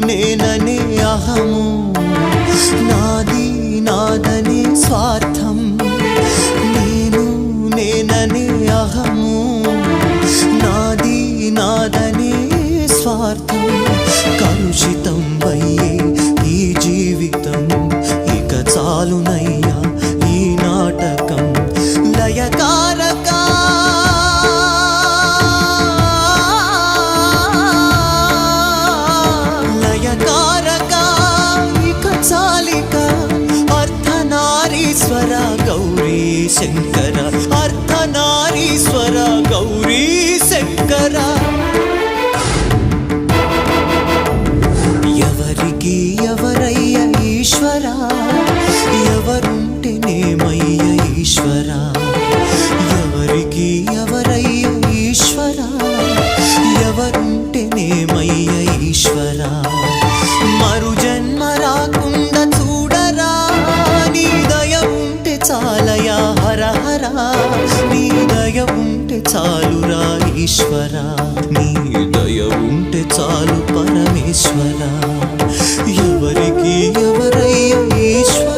నేననే అహము, నాది నాదనే స్వార్థం. నేను నేననే అహము, నాది నాదనే స్వార్థం. కలుషితం అయ్యే ఈ జీవితం, ఇక చాలునయ్యా ఈ నాటకం. లయకారక లయకారక ఇక చాలిక. అర్ధనారీశ్వర గౌరీ శంకర, అర్ధనారీశ్వర గౌరీ శంకర. ఎవరికి ఎవరయ్య ఈశ్వర, ఎవరుంటేనేమయ్య ఈశ్వర. ఎవరికి ఎవరయ్య ఈశ్వర, ఎవరుంటేనేమయ్య ఈశ్వర. మరు జన్మ రాకుండా చూడరా, నీ దయ ఉంటే చాలయా హర హర. నీ దయ ఉంటే చాలురా ఈశ్వర, నీ దయ ఉంటే చాలు పరమేశ్వర. ఎవరికి ఎవరయ్య ఈశ్వర.